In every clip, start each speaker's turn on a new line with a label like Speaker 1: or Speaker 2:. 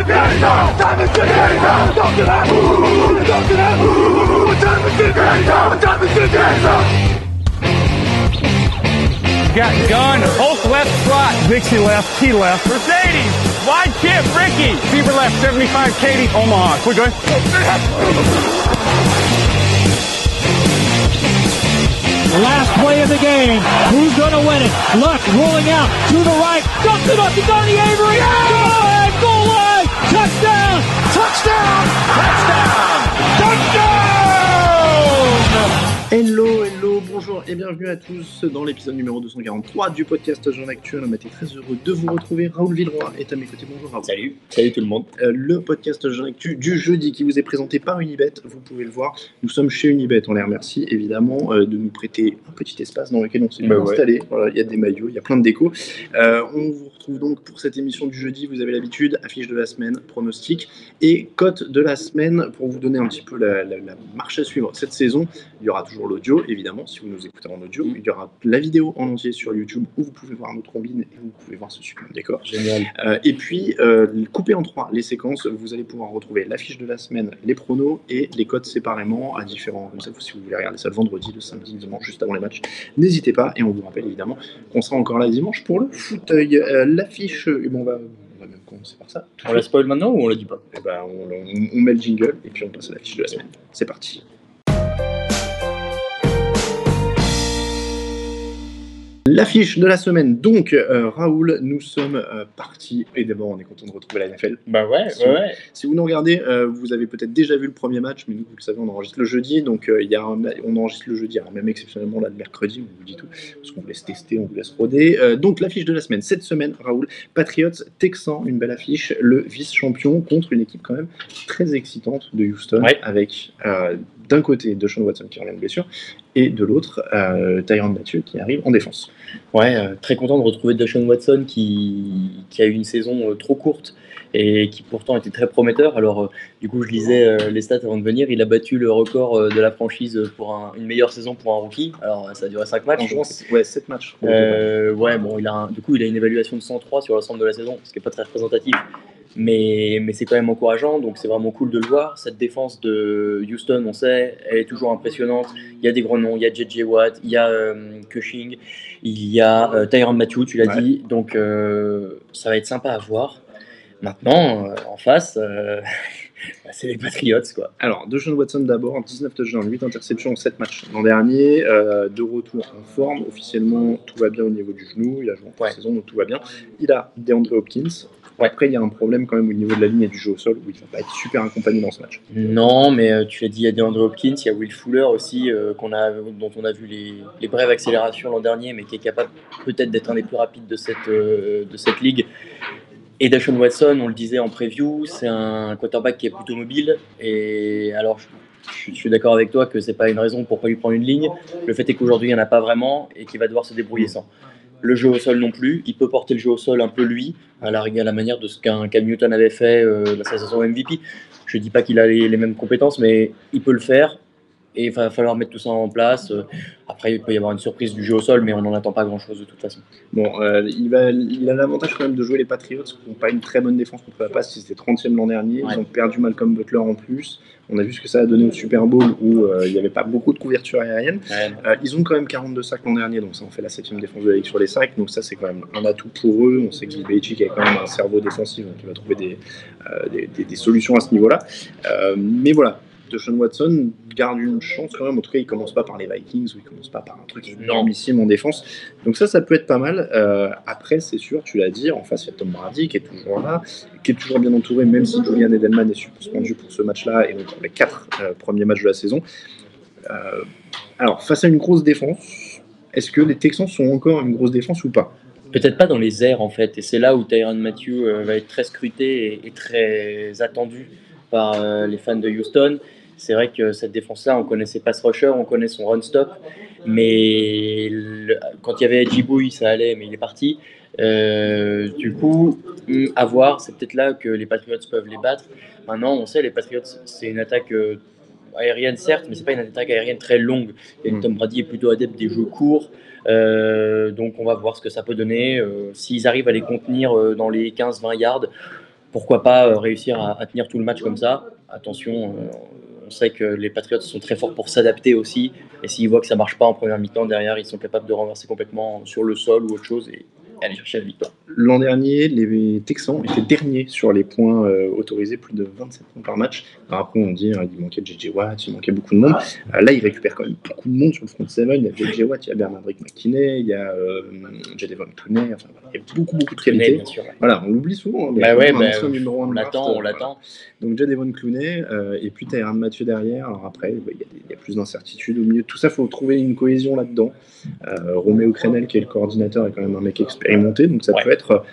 Speaker 1: Got gun, Hulk left slot, Dixie left, T left, Mercedes, wide chip, Ricky, Fever left, 75, Katie, Omaha. We're good.
Speaker 2: Last play of the game. Who's going to win it? Luck rolling out to the right. Dumps it up to Donnie Avery. Yeah! Goal line. Touchdown. Touchdown. Touchdown. Touchdown.
Speaker 3: Hello, bonjour et bienvenue à tous dans l'épisode numéro 243 du podcast Jean Actuel. On a été très heureux de vous retrouver. Raoul Villeroy est à mes côtés. Bonjour Raoul.
Speaker 4: Salut tout le monde.
Speaker 3: Le podcast Jean Actu du jeudi qui vous est présenté par Unibet. Vous pouvez le voir. Nous sommes chez Unibet. On les remercie évidemment de nous prêter un petit espace dans lequel on s'est installé. Voilà, il y a des maillots, il y a plein de déco. On vous retrouve donc pour cette émission du jeudi. Vous avez l'habitude, affiche de la semaine, pronostic et cote de la semaine pour vous donner un petit peu la marche à suivre cette saison. Il y aura toujours l'audio, évidemment, si vous nous écoutez en audio. Il y aura la vidéo en entier sur YouTube où vous pouvez voir notre combine et vous pouvez voir ce super décor.
Speaker 4: Génial.
Speaker 3: Et puis, couper en trois les séquences, vous allez pouvoir retrouver l'affiche de la semaine, les pronos et les codes séparément à différents. Comme ça, si vous voulez regarder ça le vendredi, le samedi, le dimanche, juste avant les matchs, n'hésitez pas. Et on vous rappelle évidemment qu'on sera encore là dimanche pour le fauteuil. L'affiche, on va même commencer par ça.
Speaker 4: On la spoil maintenant ou on la dit pas?
Speaker 3: On met le jingle et puis on passe à l'affiche de la semaine. C'est parti. L'affiche de la semaine, donc Raoul, nous sommes partis, et d'abord on est content de retrouver la NFL.
Speaker 4: Bah ouais,
Speaker 3: Si vous nous regardez, vous avez peut-être déjà vu le premier match, mais nous, vous le savez, on enregistre le jeudi, donc on enregistre le jeudi, alors même exceptionnellement là le mercredi, on vous dit tout, parce qu'on vous laisse tester, on vous laisse rôder. Donc l'affiche de la semaine, cette semaine, Raoul, Patriots, Texans, une belle affiche, le vice-champion contre une équipe quand même très excitante de Houston, avec d'un côté Deshaun Watson qui revient de blessure, et de l'autre, Tyrann Mathieu qui arrive en défense.
Speaker 4: Ouais, très content de retrouver Deshaun Watson qui a eu une saison trop courte et qui pourtant était très prometteur. Alors, du coup, je lisais les stats avant de venir. Il a battu le record de la franchise pour une meilleure saison pour un rookie. Alors, ça a duré 5 matchs.
Speaker 3: Je pense, ouais, 7 matchs.
Speaker 4: Bon, du coup, il a une évaluation de 103 sur l'ensemble de la saison, ce qui n'est pas très représentatif. Mais c'est quand même encourageant, donc c'est vraiment cool de le voir. Cette défense de Houston, on sait, elle est toujours impressionnante. Il y a des gros noms, il y a J.J. Watt, il y a Cushing, il y a Tyrann Mathieu, tu l'as dit, donc ça va être sympa à voir. Maintenant, en face, c'est les Patriots, quoi.
Speaker 3: Alors, Deshaun Watson d'abord, 19 touchdowns, 8 interceptions en 7 matchs l'an dernier, de retour en forme. Officiellement, tout va bien au niveau du genou, il a joué en saison, donc tout va bien. Il a DeAndre Hopkins. Après, il y a un problème quand même au niveau de la ligne et du jeu au sol où il ne va pas être super accompagné dans ce match.
Speaker 4: Non, mais tu l'as dit, il y a DeAndre Hopkins, il y a Will Fuller aussi, dont on a vu les brèves accélérations l'an dernier, mais qui est capable peut-être d'être un des plus rapides de cette ligue. Et Deshaun Watson, on le disait en preview, c'est un quarterback qui est plutôt mobile. Et alors, je suis d'accord avec toi que c'est pas une raison pour pas lui prendre une ligne. Le fait est qu'aujourd'hui, il n'y en a pas vraiment et qu'il va devoir se débrouiller sans. Le jeu au sol non plus, il peut porter le jeu au sol un peu lui, à la manière de ce qu'un Cam Newton avait fait dans sa saison MVP. Je dis pas qu'il a les mêmes compétences, mais il peut le faire et il va falloir mettre tout ça en place. Après, il peut y avoir une surprise du jeu au sol, mais on n'en attend pas grand-chose de toute façon.
Speaker 3: Bon, il a l'avantage quand même de jouer les Patriots, qui n'ont pas une très bonne défense contre la passe. Ils étaient 30e l'an dernier, ils ont perdu Malcolm Butler en plus. On a vu ce que ça a donné au Super Bowl où il n'y avait pas beaucoup de couverture aérienne. Ils ont quand même 42 sacs l'an dernier, donc ça en fait la 7e défense de la ligue sur les sacs. Donc ça, c'est quand même un atout pour eux. On sait que Bill Belichick a quand même un cerveau défensif, donc il va trouver des solutions à ce niveau-là. Mais voilà. Deshaun Watson garde une chance quand même, en tout cas il commence pas par les Vikings ou il commence pas par un truc énormissime en défense, donc ça peut être pas mal. Après c'est sûr, tu l'as dit, en face il y a Tom Brady qui est toujours là, qui est toujours bien entouré, même si Julian Edelman est suspendu pour ce match-là et donc pour les 4 premiers matchs de la saison. Alors face à une grosse défense, est-ce que les Texans sont encore une grosse défense ou pas?
Speaker 4: Peut-être pas dans les airs en fait, et c'est là où Tyrann Mathieu va être très scruté et très attendu par les fans de Houston. C'est vrai que cette défense-là, on connaît ses pass rushers, on connaît son run-stop, mais quand il y avait Djibouille, ça allait, mais il est parti. Du coup, à voir, c'est peut-être là que les Patriots peuvent les battre. Maintenant, on sait, les Patriots, c'est une attaque aérienne, certes, mais c'est pas une attaque aérienne très longue. Et Tom Brady est plutôt adepte des jeux courts. Donc, on va voir ce que ça peut donner. S'ils arrivent à les contenir dans les 15-20 yards, pourquoi pas réussir à tenir tout le match comme ça. Attention, on sait que les Patriots sont très forts pour s'adapter aussi, et s'ils voient que ça marche pas en première mi-temps, derrière ils sont capables de renverser complètement sur le sol ou autre chose et aller chercher la victoire.
Speaker 3: L'an dernier, les Texans étaient derniers sur les points autorisés, plus de 27 points par match. Alors après, on dit il manquait J.J. Watt, il manquait beaucoup de monde. Là, ils récupèrent quand même beaucoup de monde sur le front 7. Il y a J.J. Watt, il y a Bernard-Drake McKinney, il y a Jadevon Clowney. Enfin, il y a beaucoup de qualité.
Speaker 4: Bien sûr, ouais.
Speaker 3: Voilà, on l'oublie souvent.
Speaker 4: On l'attend.
Speaker 3: Donc Jadevon Clowney, et puis Tyrann Mathieu derrière. Alors après, il y a plus d'incertitudes au milieu de tout ça. Il faut trouver une cohésion là-dedans. Roméo Crennel, qui est le coordinateur, est quand même un mec expérimenté, donc ça peut être,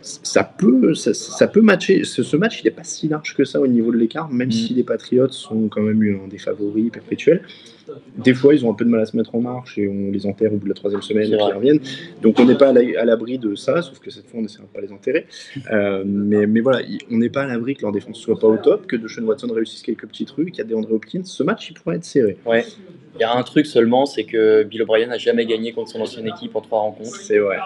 Speaker 3: ça peut matcher. Ce match, il n'est pas si large que ça au niveau de l'écart, même si les Patriots sont quand même un des favoris perpétuels. Des fois, ils ont un peu de mal à se mettre en marche et on les enterre au bout de la 3e semaine et puis ils reviennent. Donc on n'est pas à l'abri de ça, sauf que cette fois, on n'essaiera pas de les enterrer. Mais voilà, on n'est pas à l'abri que leur défense soit pas au top, que Deshaun Watson réussisse quelques petits trucs, qu'il y a DeAndre Hopkins. Ce match, il pourrait être serré.
Speaker 4: Ouais. Il y a un truc seulement, c'est que Bill O'Brien n'a jamais gagné contre son ancienne équipe en 3 rencontres.
Speaker 3: C'est vrai.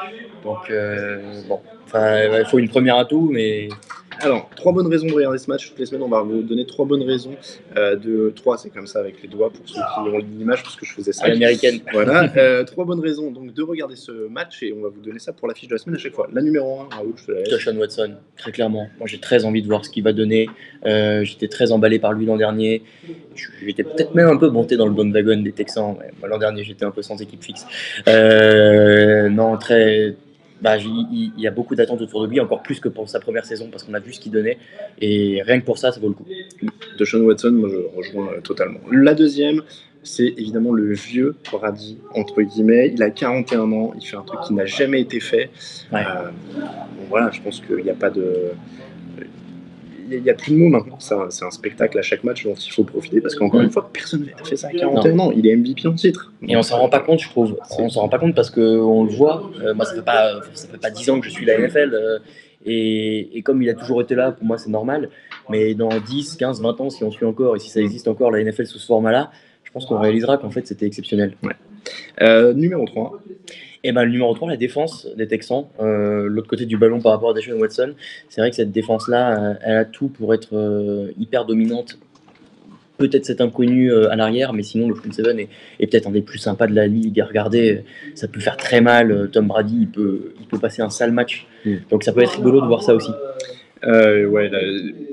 Speaker 4: Donc, il faut une première atout, mais...
Speaker 3: Alors, 3 bonnes raisons de regarder ce match. Toutes les semaines, on va vous donner 3 bonnes raisons. 3, c'est comme ça avec les doigts pour ceux qui ont l'image, parce que je faisais ça.
Speaker 4: À l'américaine.
Speaker 3: Voilà. 3 bonnes raisons donc, de regarder ce match et on va vous donner ça pour la fiche de la semaine à chaque fois. La numéro 1, Raoul, je te la laisse.
Speaker 4: Deshaun Watson, très clairement. Moi, j'ai très envie de voir ce qu'il va donner. J'étais très emballé par lui l'an dernier. J'étais peut-être même un peu monté dans le bandwagon des Texans. Moi, l'an dernier, j'étais un peu sans équipe fixe. Non, très... il y a beaucoup d'attentes autour de lui, encore plus que pour sa première saison, parce qu'on a vu ce qu'il donnait, et rien que pour ça vaut le coup.
Speaker 3: Deshaun Watson, moi je rejoins totalement. La deuxième, c'est évidemment le vieux Brady, entre guillemets. Il a 41 ans, il fait un truc qui n'a jamais été fait.
Speaker 4: Ouais.
Speaker 3: Voilà, je pense qu'il n'y a pas de... Il n'y a plus de mots maintenant, c'est un spectacle à chaque match dont il faut profiter, parce qu'encore une fois, personne n'a fait ça à 41 ans, il est MVP en titre.
Speaker 4: Et on s'en rend pas compte, je trouve. On s'en rend pas compte parce qu'on le voit. Moi, ça fait pas 10 ans que je suis la NFL, et comme il a toujours été là, pour moi, c'est normal. Mais dans 10, 15, 20 ans, si on suit encore, et si ça existe encore, la NFL sous ce format-là, je pense qu'on réalisera qu'en fait, c'était exceptionnel.
Speaker 3: Ouais. Numéro 3.
Speaker 4: Et le numéro 3, la défense des Texans, l'autre côté du ballon par rapport à Deshaun Watson. C'est vrai que cette défense-là, elle a tout pour être hyper dominante. Peut-être cet inconnu à l'arrière, mais sinon le front 7 est peut-être un des plus sympas de la ligue à regarder. Ça peut faire très mal. Tom Brady, il peut passer un sale match. Donc ça peut être rigolo de voir ça aussi.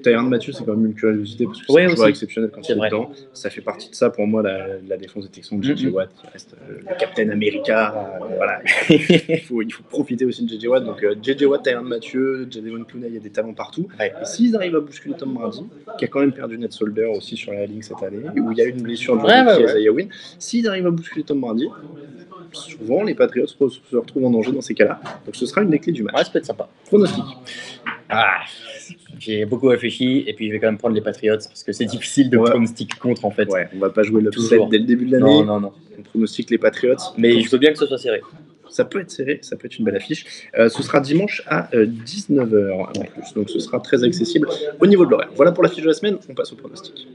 Speaker 3: Tyrann Mathieu, c'est quand même une curiosité parce que c'est un joueur exceptionnel quand il est dedans. Ça fait partie de ça pour moi, la défense des Texans. J.J. Watt, qui reste le Captain America. Voilà. il faut profiter aussi de J.J. Watt. Donc J.J. Watt, Tyrann Mathieu, Jadevon Clowney, il y a des talents partout. Ouais. Et s'ils arrivent à bousculer Tom Brady, qui a quand même perdu Nate Solder aussi sur la ligne cette année, où il y a eu une blessure de Isaiah Wynn, s'ils arrivent à bousculer Tom Brady, souvent les Patriots se retrouvent en danger dans ces cas-là. Donc ce sera une des clés du match.
Speaker 4: Ouais, ça peut être sympa.
Speaker 3: Pronostic.
Speaker 4: J'ai beaucoup réfléchi et puis je vais quand même prendre les Patriots parce que c'est difficile de pronostic contre en fait.
Speaker 3: Ouais, on va pas jouer l'upset dès le début de l'année.
Speaker 4: Non.
Speaker 3: On pronostique les Patriots.
Speaker 4: Mais je veux bien que ce soit serré.
Speaker 3: Ça peut être serré, ça peut être une belle affiche. Ce sera dimanche à 19h en plus, donc ce sera très accessible au niveau de l'horaire. Voilà pour la fiche de la semaine, on passe au pronostic.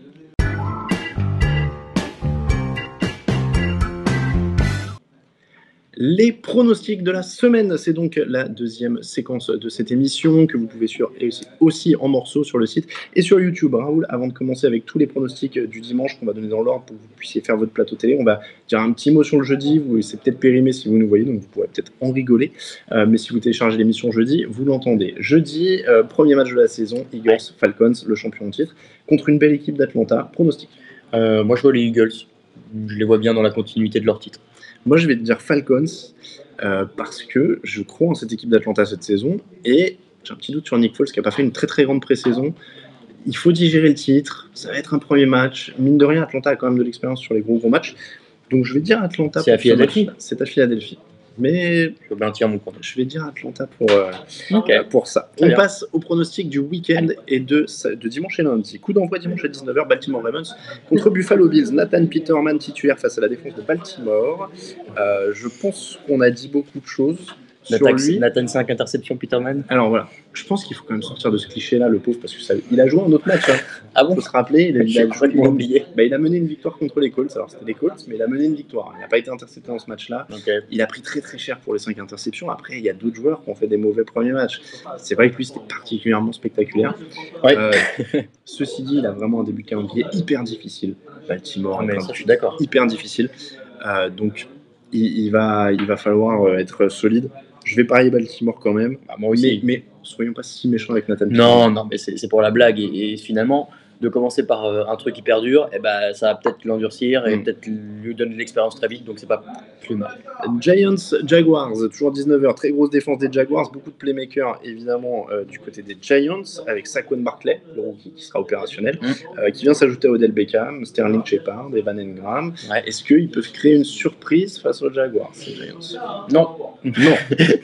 Speaker 3: Les pronostics de la semaine, c'est donc la deuxième séquence de cette émission que vous pouvez suivre aussi en morceaux sur le site et sur YouTube. Raoul, avant de commencer avec tous les pronostics du dimanche qu'on va donner dans l'ordre pour que vous puissiez faire votre plateau télé, on va dire un petit mot sur le jeudi. C'est peut-être périmé si vous nous voyez, donc vous pourrez peut-être en rigoler. Mais si vous téléchargez l'émission jeudi, vous l'entendez. Jeudi, premier match de la saison, Eagles-Falcons, le champion en titre, contre une belle équipe d'Atlanta. Pronostic.
Speaker 4: Moi, je vois les Eagles. Je les vois bien dans la continuité de leur titre.
Speaker 3: Moi, je vais te dire Falcons parce que je crois en cette équipe d'Atlanta cette saison et j'ai un petit doute sur Nick Foles qui n'a pas fait une très très grande pré-saison. Il faut digérer le titre, ça va être un premier match. Mine de rien, Atlanta a quand même de l'expérience sur les gros matchs. Donc je vais dire Atlanta.
Speaker 4: C'est à Philadelphie.
Speaker 3: C'est à Philadelphie. Mais
Speaker 4: je veux bien tirer mon compte.
Speaker 3: Je vais dire Atlanta pour ça. On passe au pronostic du week-end et de dimanche et lundi. Coup d'envoi dimanche à 19h, Baltimore Ravens contre Buffalo Bills. Nathan Peterman titulaire face à la défense de Baltimore. Je pense qu'on a dit beaucoup de choses. sur lui.
Speaker 4: Nathan 5 interceptions, Peterman.
Speaker 3: Alors voilà, je pense qu'il faut quand même sortir de ce cliché-là, le pauvre, parce que il a joué un autre match. Hein.
Speaker 4: Ah bon?
Speaker 3: Il faut se rappeler, il a mené une victoire contre les Colts. Alors c'était les Colts, mais il a mené une victoire. Il n'a pas été intercepté dans ce match-là.
Speaker 4: Okay.
Speaker 3: Il a pris très très cher pour les 5 interceptions. Après, il y a d'autres joueurs qui ont fait des mauvais premiers matchs. C'est vrai que lui, c'était particulièrement spectaculaire.
Speaker 4: Ouais.
Speaker 3: Ceci dit, il a vraiment un début de calendrier hyper difficile. Baltimore,
Speaker 4: mais ça, je suis d'accord.
Speaker 3: Hyper difficile. Donc, il va falloir être solide. Je vais parier Baltimore quand même.
Speaker 4: Bah, moi aussi.
Speaker 3: Mais soyons pas si méchants avec Nathan.
Speaker 4: Non, mais c'est pour la blague. Et finalement, de commencer par un truc hyper dur, et ben, ça va peut-être l'endurcir et peut-être lui donner de l'expérience très vite. Donc, c'est pas plus mal.
Speaker 3: Giants, Jaguars, toujours 19h. Très grosse défense des Jaguars. Beaucoup de playmakers, évidemment, du côté des Giants, avec Saquon Barkley, le rookie, qui sera opérationnel, qui vient s'ajouter à Odell Beckham, Sterling Shepard, Evan Engram.
Speaker 4: Ouais.
Speaker 3: Est-ce qu'ils peuvent créer une surprise face aux Jaguars, ces Giants?
Speaker 4: Non.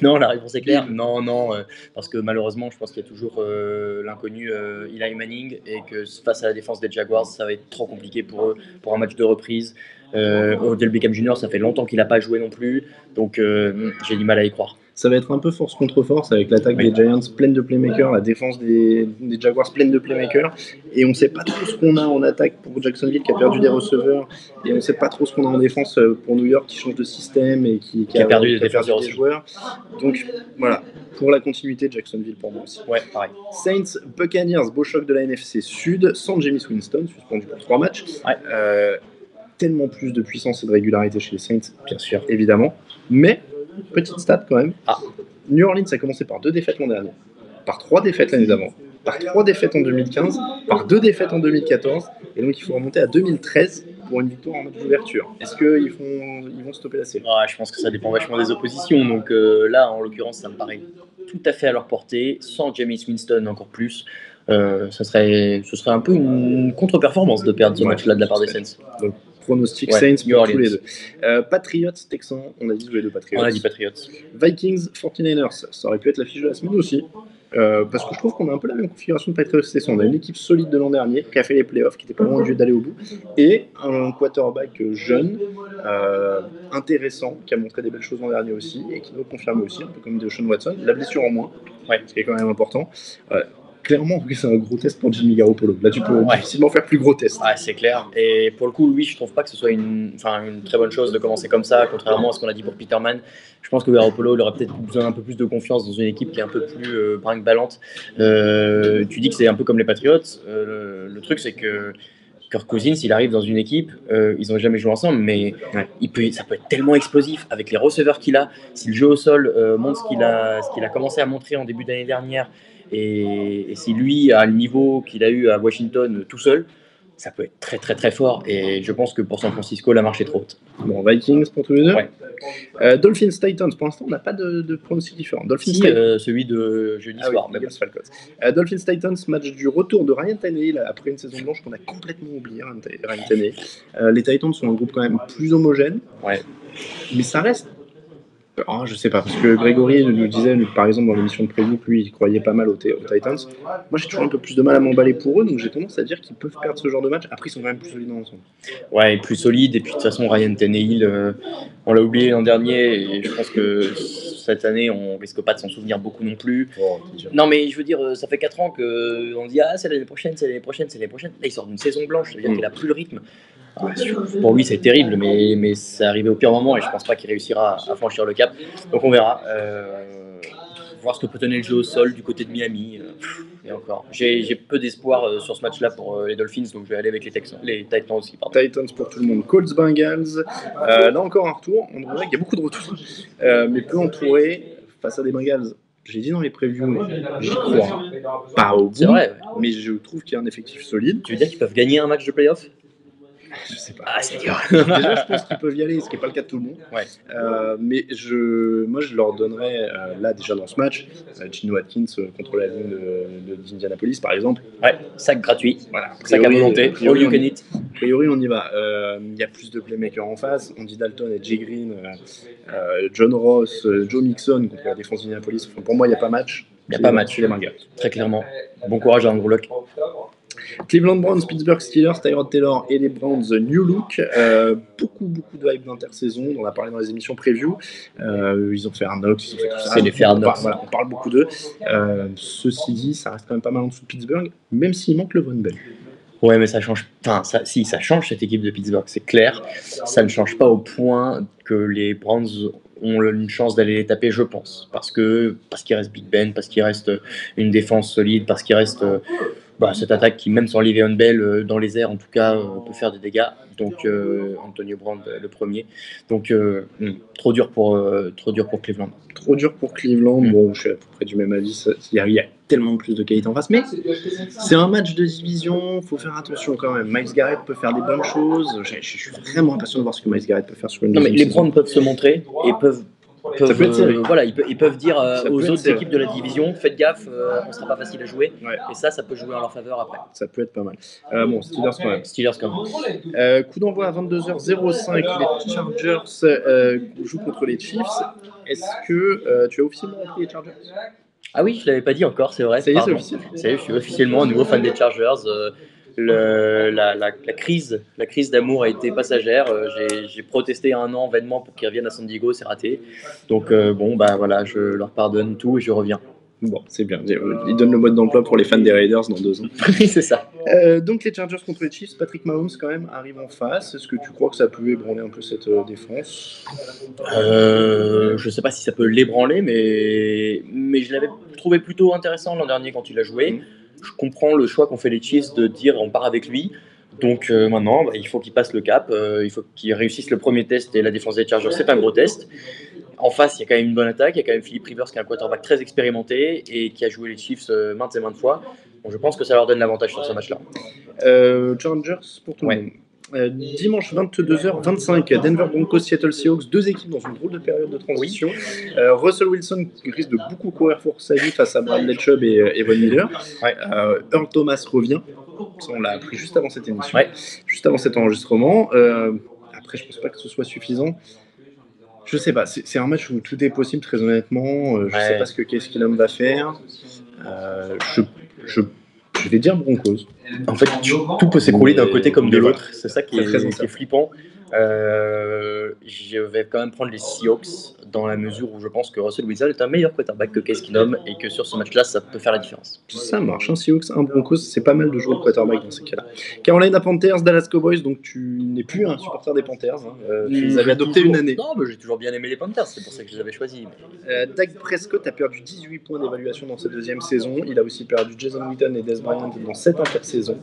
Speaker 4: Non, la réponse est claire. Non, parce que malheureusement, je pense qu'il y a toujours l'inconnu Eli Manning et que face à la défense des Jaguars, ça va être trop compliqué pour eux, pour un match de reprise. Odell Beckham Jr., ça fait longtemps qu'il n'a pas joué non plus, donc j'ai du mal à y croire.
Speaker 3: Ça va être un peu force contre force avec l'attaque des Giants pleine de playmakers, la défense des Jaguars pleine de playmakers, et on ne sait pas trop ce qu'on a en attaque pour Jacksonville qui a perdu des receveurs, et on ne sait pas trop ce qu'on a en défense pour New York qui change de système et qui a perdu des joueurs. Donc voilà, pour la continuité de Jacksonville pour moi aussi.
Speaker 4: Ouais, pareil.
Speaker 3: Saints, Buccaneers, beau choc de la NFC Sud, sans Jameis Winston, suspendu pour 3 matchs.
Speaker 4: Ouais.
Speaker 3: Tellement plus de puissance et de régularité chez les Saints, bien sûr, évidemment. Mais, petite stat quand même, New Orleans a commencé par 2 défaites l'an dernier, par 3 défaites l'année d'avant, par 3 défaites en 2015, par 2 défaites en 2014, et donc il faut remonter à 2013 pour une victoire en match d'ouverture. Est-ce qu'ils vont stopper la série?
Speaker 4: Je pense que ça dépend vachement des oppositions, donc là, en l'occurrence, ça me paraît tout à fait à leur portée, sans Jameis Winston encore plus. Ce serait un peu une contre-performance de perdre ce match-là de la part des Saints.
Speaker 3: Donc, pronostic Saints pour tous les deux. Patriots, Texans, on a dit tous les deux Patriots.
Speaker 4: On a dit Patriots.
Speaker 3: Vikings, 49ers, ça aurait pu être l'affiche de la semaine aussi. Parce que je trouve qu'on a un peu la même configuration de Patriots Texans. On a une équipe solide de l'an dernier qui a fait les playoffs, qui n'était pas loin d'aller au bout, et un quarterback jeune, intéressant, qui a montré des belles choses l'an dernier aussi, et qui doit confirmer aussi, un peu comme Deshaun Watson. La blessure en moins, ce qui est quand même important. Clairement, c'est un gros test pour Jimmy Garoppolo. Là, tu peux difficilement faire plus gros test.
Speaker 4: C'est clair. Et pour le coup, lui, je trouve pas que ce soit une très bonne chose de commencer comme ça, contrairement à ce qu'on a dit pour Peterman. Je pense que Garoppolo, il aurait peut-être besoin d'un peu plus de confiance dans une équipe qui est un peu plus brinque-ballante. Tu dis que c'est un peu comme les Patriots. Le truc, c'est que Kirk Cousins, il arrive dans une équipe, ils n'ont jamais joué ensemble, mais ça peut être tellement explosif avec les receveurs qu'il a. Si le jeu au sol montre ce qu'il a commencé à montrer en début d'année dernière, et si lui a le niveau qu'il a eu à Washington tout seul, ça peut être très très très fort. Et je pense que pour San Francisco, la marche est trop haute.
Speaker 3: Bon, Vikings pour tous les deux. Dolphins Titans, pour l'instant, on n'a pas de pronostic différent.
Speaker 4: Celui de jeudi soir.
Speaker 3: Mais Dolphins Titans, match du retour de Ryan Tannehill après une saison blanche qu'on a complètement oublié. Ryan Tannehill. Les Titans sont un groupe quand même plus homogène, mais ça reste. Je sais pas, parce que Grégory nous disait, par exemple, dans l'émission de preview, que lui, il croyait pas mal aux Titans. Moi, j'ai toujours un peu plus de mal à m'emballer pour eux, donc j'ai tendance à dire qu'ils peuvent perdre ce genre de match. Après, ils sont quand même plus solides dans l'ensemble.
Speaker 4: Plus solides, et puis de toute façon, Ryan Tannehill, on l'a oublié l'an dernier, et je pense que cette année, on risque pas de s'en souvenir beaucoup non plus. Non, mais je veux dire, ça fait 4 ans qu'on dit c'est l'année prochaine. Là, il sort d'une saison blanche, ça veut dire qu'il a plus le rythme. Pour lui, c'est terrible, mais c'est arrivé au pire moment et je pense pas qu'il réussira à franchir le cap. Donc on verra. Voir ce que peut donner le jeu au sol du côté de Miami. Et encore, j'ai peu d'espoir sur ce match-là pour les Dolphins, donc je vais aller avec les Titans aussi.
Speaker 3: Titans pour tout le monde. Colts Bengals. Là encore un retour. On dirait qu'il y a beaucoup de retours, mais peu entouré face à des Bengals. J'ai dit dans les previews, mais j'y crois pas au bout.
Speaker 4: C'est vrai,
Speaker 3: mais je trouve qu'il y a un effectif solide.
Speaker 4: Tu veux dire qu'ils peuvent gagner un match de playoff?
Speaker 3: Je sais pas.
Speaker 4: C'est dur.
Speaker 3: Déjà, je pense qu'ils peuvent y aller, ce qui n'est pas le cas de tout le monde. Mais moi, je leur donnerais, là, déjà dans ce match, Geno Atkins contre la ligne d'Indianapolis, par exemple.
Speaker 4: Sac gratuit.
Speaker 3: Voilà.
Speaker 4: Sac à volonté. All you can eat.
Speaker 3: A priori, on y va. Il y a plus de playmakers en face. Andy Dalton et Jay Green, John Ross, Joe Mixon contre la défense d'Indianapolis. Pour moi, il n'y a pas match.
Speaker 4: Il n'y a pas match.
Speaker 3: Chez les Bengals.
Speaker 4: Très clairement. Bon courage à Andrew Luck.
Speaker 3: Cleveland Browns, Pittsburgh Steelers, Tyrod Taylor et les Browns New Look. Beaucoup de hype d'intersaison. On en a parlé dans les émissions preview. Ils ont fait un Knox, ils ont fait tout ça.
Speaker 4: C'est l'effet Knox.
Speaker 3: Voilà, on parle beaucoup d'eux. Ceci dit, ça reste quand même pas mal en dessous de Pittsburgh, même s'il manque le Von Bell.
Speaker 4: Ouais, mais ça change. Enfin, ça change cette équipe de Pittsburgh, c'est clair. Ça ne change pas au point que les Browns ont une chance d'aller les taper, je pense. Parce qu'il reste Big Ben, parce qu'il reste une défense solide, parce qu'il reste cette attaque qui, même sans Le'Veon Bell, dans les airs en tout cas, peut faire des dégâts. Donc Antonio Brown le premier. Donc trop dur pour Cleveland.
Speaker 3: Trop dur pour Cleveland. Bon, je suis à peu près du même avis. Il y a tellement plus de qualité en face, mais c'est un match de division. Faut faire attention quand même. Miles Garrett peut faire des bonnes choses. Je suis vraiment impatient de voir ce que Miles Garrett peut faire sur une.
Speaker 4: Non, mais les Browns peuvent se montrer et peuvent
Speaker 3: ça peut être serré.
Speaker 4: Voilà, ils peuvent dire aux autres équipes de la division, faites gaffe, on sera pas facile à jouer.
Speaker 3: Ouais.
Speaker 4: Et ça peut jouer en leur faveur après.
Speaker 3: Ça peut être pas mal. Steelers quand même.
Speaker 4: Steelers quand même.
Speaker 3: Coup d'envoi à 22h05. Les Chargers jouent contre les Chiefs. Est-ce que tu as officiellement appris les Chargers?
Speaker 4: Ah oui, je l'avais pas dit encore, c'est vrai.
Speaker 3: Ça y est, c'est officiel.
Speaker 4: Ça y est, je suis officiellement un nouveau fan des Chargers. La crise d'amour a été passagère. J'ai protesté 1 an vainement pour qu'ils reviennent à San Diego, c'est raté. Donc voilà, je leur pardonne tout et je reviens.
Speaker 3: Bon, c'est bien. Ils donnent le mode d'emploi pour les fans des Raiders dans 2 ans.
Speaker 4: Oui, c'est ça.
Speaker 3: Donc les Chargers contre les Chiefs, Patrick Mahomes quand même arrive en face. Est-ce que tu crois que ça peut ébranler un peu cette défense?
Speaker 4: Je sais pas si ça peut l'ébranler, mais je l'avais trouvé plutôt intéressant l'an dernier quand il a joué. Je comprends le choix qu'ont fait les Chiefs de dire on part avec lui. Donc maintenant, il faut qu'il passe le cap, il faut qu'il réussisse le premier test et la défense des Chargers, c'est un gros test. En face, il y a quand même une bonne attaque, il y a quand même Philip Rivers qui est un quarterback très expérimenté et qui a joué les Chiefs maintes et maintes fois. Donc je pense que ça leur donne l'avantage sur ce match-là.
Speaker 3: Chargers pour tout le monde. Dimanche 22h25, Denver Broncos, Seattle Seahawks, 2 équipes dans une drôle de période de transition. Russell Wilson risque de beaucoup courir pour sa vie face à Bradley Chubb et Von Miller. Earl Thomas revient. Ça, on l'a appris juste avant cette émission, juste avant cet enregistrement. Après, je pense pas que ce soit suffisant. Je sais pas, c'est un match où tout est possible, très honnêtement. Je sais pas ce que Case Keenum va faire. Je vais dire Broncos.
Speaker 4: En fait, tout peut s'écrouler d'un côté comme de l'autre. C'est ça qui est flippant. Je vais quand même prendre les Seahawks dans la mesure où je pense que Russell Wilson est un meilleur quarterback que Case Keenum et que sur ce match-là, ça peut faire la différence.
Speaker 3: Ça marche, un Seahawks, un Broncos, c'est pas mal de jouer le quarterback dans ces cas-là. Carolina Panthers, Dallas Cowboys, donc tu n'es plus un supporter des Panthers. Tu les avais adoptés une année.
Speaker 4: Non, mais j'ai toujours bien aimé les Panthers, c'est pour ça que je les avais choisis.
Speaker 3: Dak Prescott a perdu 18 points d'évaluation dans sa 2e saison. Il a aussi perdu Jason Witten et Dez Bryant dans 7 intersaisons.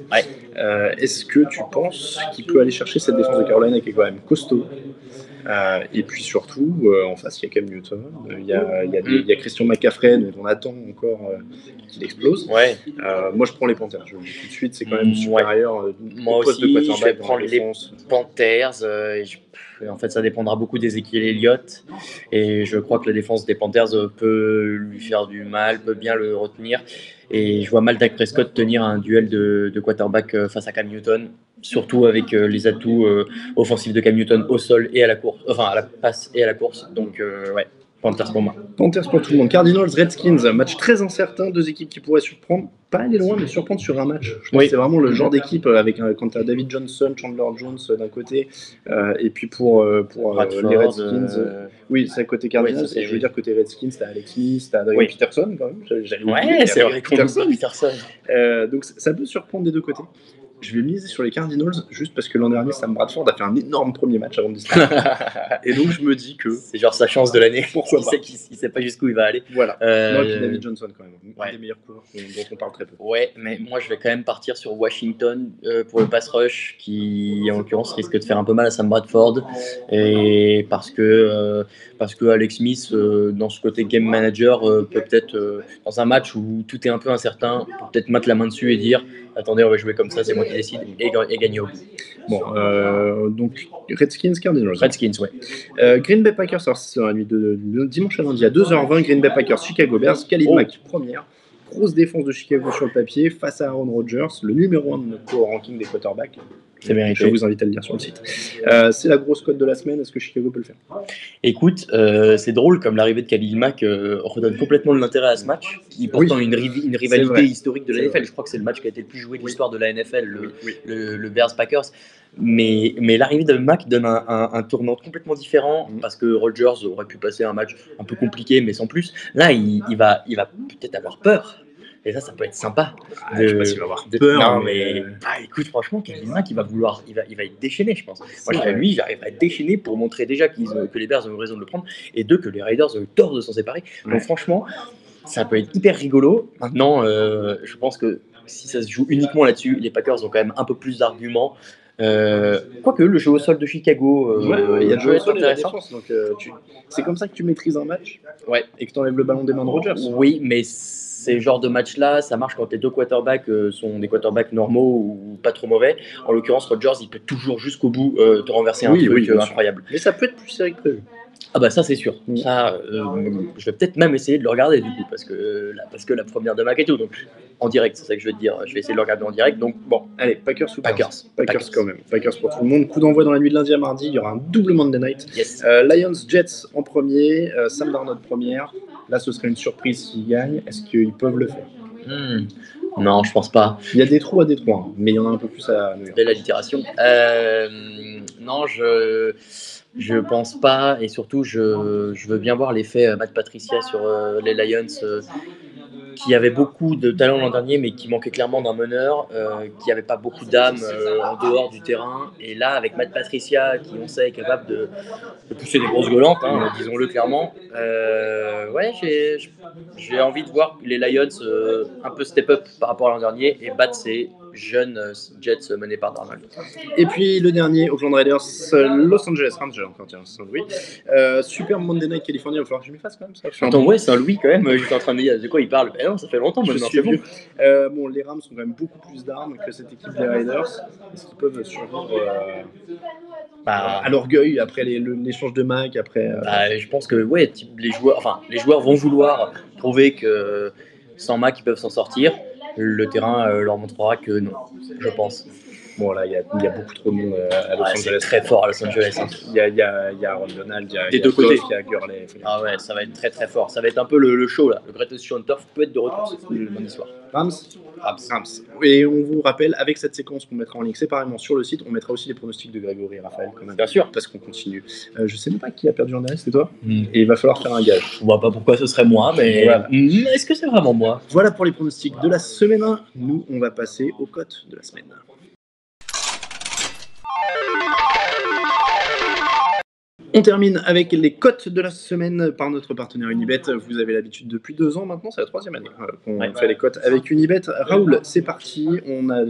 Speaker 3: Est-ce que tu penses qu'il peut aller chercher cette défense de Carolina qui est quand même costaud? Et puis surtout, en face, il y a Cam Newton, il y a Christian McCaffrey, dont on attend encore qu'il explose. Moi, je prends les Panthers. Je le dis tout de suite, c'est quand même supérieur.
Speaker 4: Moi aussi, je vais prendre les Panthers. En fait, ça dépendra beaucoup d'Ezekiel Elliott. Et je crois que la défense des Panthers peut lui faire du mal, peut bien le retenir. Et je vois mal Dak Prescott tenir un duel de quarterback face à Cam Newton, surtout avec les atouts offensifs de Cam Newton au sol et à la course, enfin à la passe et à la course. Donc Panthers pour moi. Panthers
Speaker 3: pour tout le monde. Cardinals, Redskins, match très incertain, 2 équipes qui pourraient surprendre, pas aller loin, mais surprendre sur un match. Je pense que c'est vraiment le genre d'équipe avec quand tu as David Johnson, Chandler Jones d'un côté, et puis pour les Redskins, oui, c'est côté Cardinals, et je veux dire côté Redskins, t'as Alex Smith, t'as Adrian Peterson quand même.
Speaker 4: C'est vrai qu'on oublie Peterson.
Speaker 3: Donc ça peut surprendre des 2 côtés. Je vais miser sur les Cardinals juste parce que l'an dernier, Sam Bradford a fait un énorme premier match avant de disparaître. Et donc je me dis que
Speaker 4: c'est genre sa chance de l'année.
Speaker 3: Pourquoi pas.
Speaker 4: Il sait pas jusqu'où il va aller.
Speaker 3: Voilà. Moi puis David Johnson quand même, un des meilleurs coureurs dont on parle très peu.
Speaker 4: Ouais, mais moi je vais quand même partir sur Washington pour le pass rush qui en l'occurrence risque de faire un peu mal à Sam Bradford et parce que Alex Smith dans ce côté game manager peut peut-être dans un match où tout est un peu incertain, peut-être mettre la main dessus et dire attendez, on va jouer comme ça, c'est moi qui décide, et gagner au bout.
Speaker 3: Bon, donc Redskins, Cardinals.
Speaker 4: Redskins, ouais.
Speaker 3: Green Bay Packers, alors c'est la nuit de dimanche à lundi à 2h20, Green Bay Packers, Chicago Bears, Khalil Mack, première. Grosse défense de Chicago sur le papier, face à Aaron Rodgers, le numéro 1 de notre ranking des quarterbacks.
Speaker 4: C'est mérité.
Speaker 3: Je vous invite à le lire sur le site. C'est la grosse cote de la semaine. Est-ce que Chicago peut le faire?
Speaker 4: Écoute, c'est drôle comme l'arrivée de Khalil Mack redonne complètement de l'intérêt à ce match, qui est pourtant une rivalité historique de la NFL. Je crois que c'est le match qui a été le plus joué de l'histoire de la NFL, le Bears-Packers. Mais l'arrivée de Mack donne un tournant complètement différent parce que Rodgers aurait pu passer un match un peu compliqué, mais sans plus. Là, il va peut-être avoir peur. Et ça peut être sympa.
Speaker 3: Je sais pas s'il va avoir peur.
Speaker 4: Non, mais écoute, franchement, Khalil Mack, il va être déchaîné, je pense. Moi, lui, j'arrive à être déchaîné pour montrer déjà que les Bears ont eu raison de le prendre et que les Raiders ont eu tort de s'en séparer. Donc, franchement, ça peut être hyper rigolo. Maintenant, je pense que si ça se joue uniquement là-dessus, les Packers ont quand même un peu plus d'arguments. Quoique le jeu au sol de Chicago,
Speaker 3: il y a le jeu au sol et la défense, donc c'est comme ça que tu maîtrises un match et que tu enlèves le ballon des mains de Rodgers.
Speaker 4: Oui, mais ces genres de matchs-là, ça marche quand tes deux quarterbacks sont des quarterbacks normaux ou pas trop mauvais. En l'occurrence, Rodgers, il peut toujours jusqu'au bout te renverser un truc incroyable.
Speaker 3: Mais ça peut être plus serré que prévu.
Speaker 4: Ah bah ça c'est sûr. Ça, je vais peut-être même essayer de le regarder du coup parce que la première de Mac et tout, donc en direct, c'est ça que je veux te dire. Je vais essayer de le regarder en direct. Donc bon,
Speaker 3: allez, Packers ou
Speaker 4: Packers
Speaker 3: quand même. Packers pour tout le monde. Coup d'envoi dans la nuit de lundi à mardi. Il y aura un double Monday Night.
Speaker 4: Yes.
Speaker 3: Lions Jets en premier, Sam Darnold première. Là, ce serait une surprise s'ils gagnent. Est-ce qu'ils peuvent le faire?
Speaker 4: Non, je pense pas.
Speaker 3: Il y a des trous à Détroit, hein, mais il y en a un peu plus à New York.
Speaker 4: Belle allitération. Non, je pense pas, et surtout je veux bien voir l'effet Matt Patricia sur les Lions qui avait beaucoup de talent l'an dernier mais qui manquait clairement d'un meneur, qui avait pas beaucoup d'âme en dehors du terrain, et là avec Matt Patricia qui on sait est capable de pousser des grosses gueulantes, hein, disons-le clairement, j'ai envie de voir les Lions un peu step up par rapport à l'an dernier et battre ces jeunes Jets menés par Darnold.
Speaker 3: Et puis le dernier, Oakland Raiders, Los Angeles Rangers, Saint-Louis. Super Monday Night Californie, il va falloir que je m'y fasse quand même ça.
Speaker 4: Attends, Saint-Louis quand même, j'étais en train de dire de quoi il parle. Non, ça fait longtemps maintenant, c'est bon.
Speaker 3: Bon, les Rams ont quand même beaucoup plus d'armes que cette équipe des Raiders. Est-ce qu'ils peuvent survivre à l'orgueil après l'échange de Mac, après
Speaker 4: je pense que les joueurs vont vouloir prouver que sans Mac ils peuvent s'en sortir. Le terrain leur montrera que non, je pense.
Speaker 3: Bon, là, il y a beaucoup trop de monde à Los Angeles.
Speaker 4: C'est très fort à Los Angeles. Hein.
Speaker 3: Il y a Aaron Donald,
Speaker 4: des deux côtés.
Speaker 3: Il y a Gurley.
Speaker 4: Ah ouais, ça va être très très fort. Ça va être un peu le show là. Le Greatest Show on Turf peut être de retour le lundi soir.
Speaker 3: Rams. Et on vous rappelle, avec cette séquence qu'on mettra en ligne séparément sur le site, on mettra aussi les pronostics de Grégory et Raphaël quand même.
Speaker 4: Bien sûr.
Speaker 3: Parce qu'on continue. Je sais même pas qui a perdu en dernier, c'était toi. Et il va falloir faire un gage.
Speaker 4: On voit pas pourquoi ce serait moi, mais voilà. Est-ce que c'est vraiment moi?
Speaker 3: Voilà pour les pronostics de la semaine 1. Nous, on va passer aux cotes de la semaine. On termine avec les cotes de la semaine par notre partenaire Unibet. Vous avez l'habitude depuis 2 ans maintenant, c'est la 3e année qu'on fait les cotes avec Unibet. Raoul, c'est parti, on a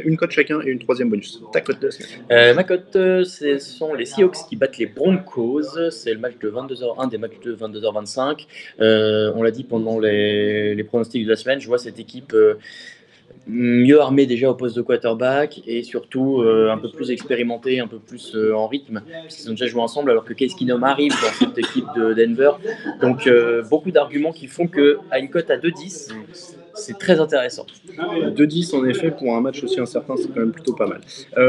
Speaker 3: une cote chacun et une 3e bonus. Ta cote de la semaine?
Speaker 4: Ma cote, ce sont les Seahawks qui battent les Broncos. C'est le match de 22h01, des matchs de 22h25. On l'a dit pendant les pronostics de la semaine, je vois cette équipe mieux armé déjà au poste de quarterback et surtout un peu plus expérimenté, un peu plus en rythme, parce qu'ils ont déjà joué ensemble, alors que Case Keenum arrive dans cette équipe de Denver. Donc beaucoup d'arguments qui font qu'à une cote à 2-10, c'est très intéressant.
Speaker 3: 2-10 en effet pour un match aussi incertain, c'est quand même plutôt pas mal.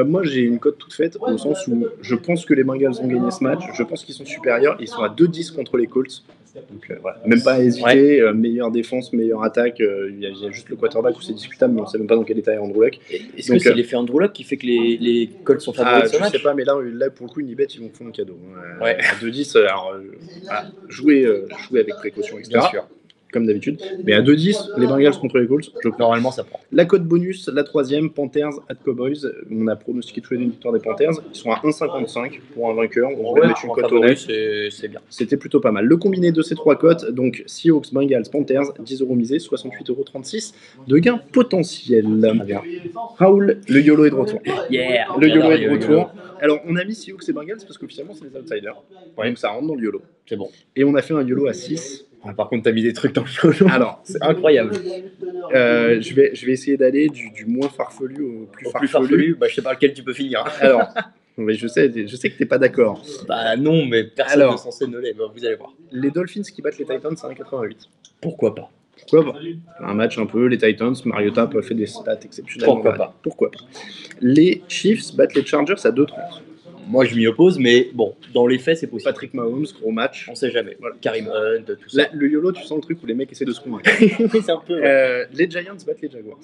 Speaker 3: Moi j'ai une cote toute faite au sens où je pense que les Bengals vont gagner ce match, je pense qu'ils sont supérieurs, ils sont à 2-10 contre les Colts. Donc voilà, même pas à hésiter, meilleure défense, meilleure attaque, il y a juste le quarterback où c'est discutable, mais on ne sait même pas dans quel état est Andrew Luck.
Speaker 4: Est-ce que c'est l'effet Andrew Luck qui fait que les Colts sont favoris de ce match?
Speaker 3: Je sais pas, mais là pour le coup Unibet ils vont faire un cadeau. À 2-10, alors jouer avec précaution, etc.
Speaker 4: Bien sûr.
Speaker 3: Comme d'habitude, mais à 2-10, les Bengals contre les Colts,
Speaker 4: normalement ça prend.
Speaker 3: La cote bonus, la 3e, Panthers at Cowboys. On a pronostiqué tous les deux une victoire des Panthers. Ils sont à 1,55 pour un vainqueur. On va mettre une cote au
Speaker 4: c'est bien.
Speaker 3: C'était plutôt pas mal. Le combiné de ces 3 cotes, donc Seahawks, Bengals, Panthers, 10 € misés, 68,36 € de gain potentiel. Bien. Raoul, le YOLO est de retour. Le YOLO est de retour. Alors, on a mis Seahawks et Bengals parce qu'officiellement, c'est les outsiders. Donc, ça rentre dans le YOLO.
Speaker 4: C'est bon.
Speaker 3: Et on a fait un YOLO à 6.
Speaker 4: Par contre, t'as mis des trucs dans le YOLO.
Speaker 3: Alors,
Speaker 4: c'est incroyable.
Speaker 3: Je vais essayer d'aller du moins farfelu au plus farfelu.
Speaker 4: Je sais pas lequel tu peux finir.
Speaker 3: Alors, mais je sais que t'es pas d'accord.
Speaker 4: Bah non, mais personne n'est censé ne l'est. Vous allez voir.
Speaker 3: Les Dolphins qui battent les Titans, c'est 1,88.
Speaker 4: Pourquoi pas?
Speaker 3: Pourquoi pas? Un match un peu, les Titans, Mariota a fait des stats exceptionnelles. Pourquoi pas? Les Chiefs battent les Chargers à 2-30.
Speaker 4: Moi, je m'y oppose, mais bon, dans les faits, c'est possible.
Speaker 3: Patrick Mahomes, gros match.
Speaker 4: On sait jamais. Voilà. Karim Hunt, tout ça.
Speaker 3: Là, le YOLO, tu sens le truc où les mecs essaient de se convaincre.
Speaker 4: C'est un peu.
Speaker 3: Les Giants battent les Jaguars.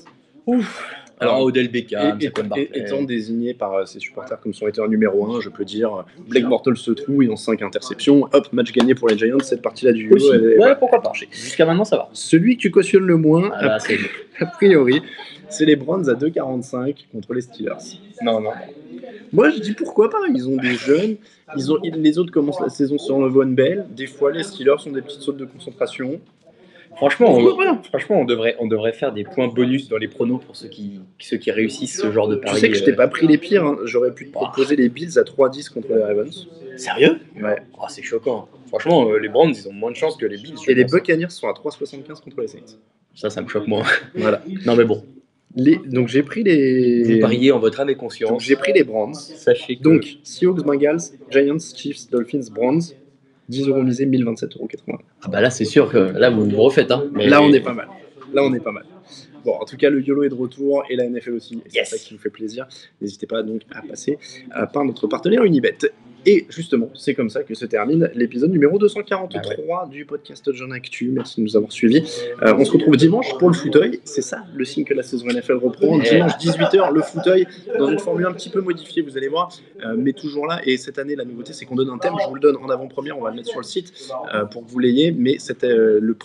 Speaker 4: Ouf. Alors, Odell Beckham,
Speaker 3: étant désigné par ses supporters comme son hater numéro 1, je peux dire Blake Bortles se trouve, il lance 5 interceptions. Hop, match gagné pour les Giants. Cette partie-là du YOLO,
Speaker 4: ouais, pourquoi pas. Jusqu'à maintenant, ça va.
Speaker 3: Celui que tu cautionnes le moins, a priori, c'est les Browns à 2,45 contre les Steelers.
Speaker 4: Non.
Speaker 3: Moi, je dis pourquoi pas. Ils ont des jeunes. Les autres commencent la saison sur le Von Bell. Des fois, les Steelers ont des petites sautes de concentration.
Speaker 4: Franchement, on devrait faire des points bonus dans les pronos pour ceux qui réussissent ce genre de pari.
Speaker 3: Tu sais que je t'ai pas pris les pires. Hein. J'aurais pu te proposer les Bills à 3-10 contre les Ravens.
Speaker 4: Sérieux?
Speaker 3: Ouais.
Speaker 4: Oh, c'est choquant. Franchement, les Browns, ils ont moins de chance que les Bills.
Speaker 3: Et les Buccaneers sont à 3,75 contre les Saints.
Speaker 4: Ça me choque moins.
Speaker 3: Voilà.
Speaker 4: Non, mais bon.
Speaker 3: Donc j'ai pris les.
Speaker 4: Vous pariez en votre âme et conscience.
Speaker 3: Donc j'ai pris les Browns.
Speaker 4: Sachez que.
Speaker 3: Donc Seahawks, Bengals, Giants, Chiefs, Dolphins, Browns. 10 € misés, 1027,80 €.
Speaker 4: Ah bah là, c'est sûr que là, vous vous refaites. Hein.
Speaker 3: Mais là, on est pas mal. Bon, en tout cas, le YOLO est de retour et la NFL aussi. Et c'est ça qui nous fait plaisir. N'hésitez pas donc à passer par notre partenaire Unibet. Et justement, c'est comme ça que se termine l'épisode numéro 243 du podcast John Actu. Merci de nous avoir suivis. On se retrouve dimanche pour le fauteuil. C'est ça le signe que la saison NFL reprend. Dimanche 18h, le fauteuil dans une formule un petit peu modifiée, vous allez voir, mais toujours là. Et cette année, la nouveauté, c'est qu'on donne un thème. Je vous le donne en avant-première. On va le mettre sur le site pour que vous l'ayez. Mais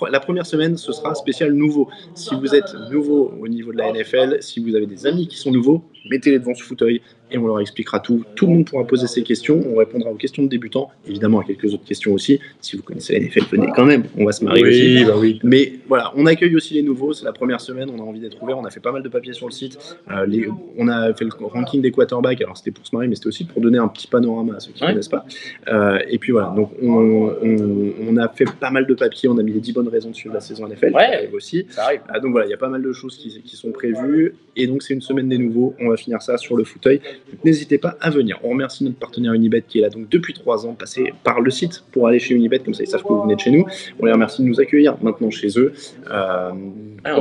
Speaker 3: la première semaine, ce sera spécial nouveau. Si vous êtes nouveau au niveau de la NFL, si vous avez des amis qui sont nouveaux, mettez-les devant ce fauteuil et on leur expliquera tout. Tout le monde pourra poser ses questions. On répondra aux questions de débutants, évidemment à quelques autres questions aussi. Si vous connaissez la NFL, venez quand même. On va se marrer aussi.
Speaker 4: Bah oui.
Speaker 3: Mais voilà, on accueille aussi les nouveaux. C'est la première semaine. On a envie d'être ouvert. On a fait pas mal de papiers sur le site. On a fait le ranking des quarterbacks. Alors c'était pour se marrer, mais c'était aussi pour donner un petit panorama à ceux qui ne connaissent pas. Et puis voilà. Donc on a fait pas mal de papiers. On a mis les 10 bonnes raisons de suivre la saison NFL.
Speaker 4: Ouais,
Speaker 3: ça arrive aussi.
Speaker 4: Ça arrive.
Speaker 3: Donc voilà, il y a pas mal de choses qui sont prévues. Et donc c'est une semaine des nouveaux. On va finir ça sur le fauteuil. Donc, n'hésitez pas à venir. On remercie notre partenaire Unibet qui est là donc depuis 3 ans, passé par le site pour aller chez Unibet, comme ça ils savent que vous venez de chez nous. On les remercie de nous accueillir maintenant chez eux.
Speaker 4: Ça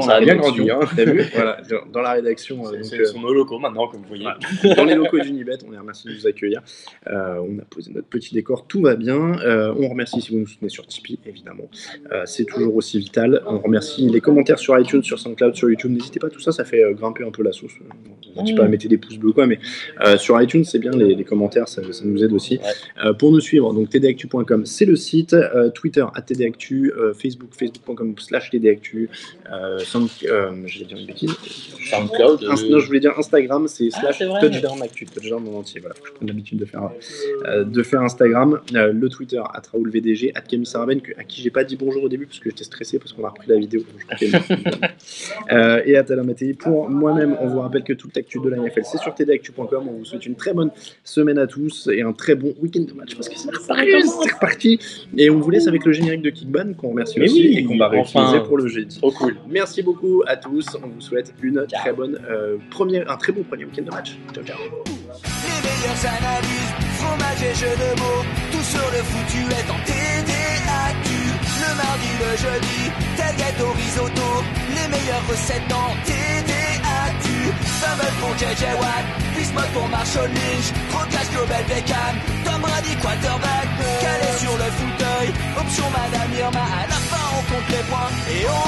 Speaker 4: a bien grandi. Hein.
Speaker 3: T'as vu, voilà, dans la rédaction.
Speaker 4: Ce sont nos locaux maintenant, comme vous voyez.
Speaker 3: Voilà. Dans les locaux d'Unibet, on les remercie de nous accueillir. On a posé notre petit décor, tout va bien. On remercie si vous nous soutenez sur Tipeee, évidemment. C'est toujours aussi vital. On remercie les commentaires sur iTunes, sur SoundCloud, sur YouTube. N'hésitez pas, tout ça, ça fait grimper un peu la sauce. On ne dit pas mettez des pouces bleus, quoi, mais sur iTunes, c'est bien les commentaires, ça nous aide aussi. Ouais. Pour nous suivre, donc tdactu.com, c'est le site. Twitter @tdactu, Facebook, facebook.com/tdactu. Je vais dire une bêtise.
Speaker 4: SoundCloud.
Speaker 3: Non, je voulais dire Instagram, c'est /touchdown actu, touchdown en entier. Voilà, je prends l'habitude de faire Instagram. Le Twitter @RaoulVDG, @KamiSaraben, à qui j'ai pas dit bonjour au début parce que j'étais stressé parce qu'on a repris la vidéo. Et @Talamatei. Pour moi-même, on vous rappelle que toute l'actu de la NFL, c'est sur tdactu.com. On vous souhaite une très bonne semaine à tous et un très bon week-end de match parce que c'est reparti. Et on vous laisse avec le générique de Kickban qu'on remercie aussi et qu'on va réutiliser pour le jeudi.
Speaker 4: Trop cool.
Speaker 3: Merci beaucoup à tous. On vous souhaite un très bon premier week-end de match. Ciao, ciao.
Speaker 5: Les meilleures analyses, fromage et jeux de mots, tout sur le foutu est en TDAQ. Le mardi, le jeudi, tel gâteau risotto, les meilleures recettes en TDAQ. Fameux pour JJ Watt, Bismuth pour Marshall Lynch, Rocage Global Beckham, Tom Brady quarterback, calé sur le fauteuil, option Madame Irma, à la fin on compte les points et on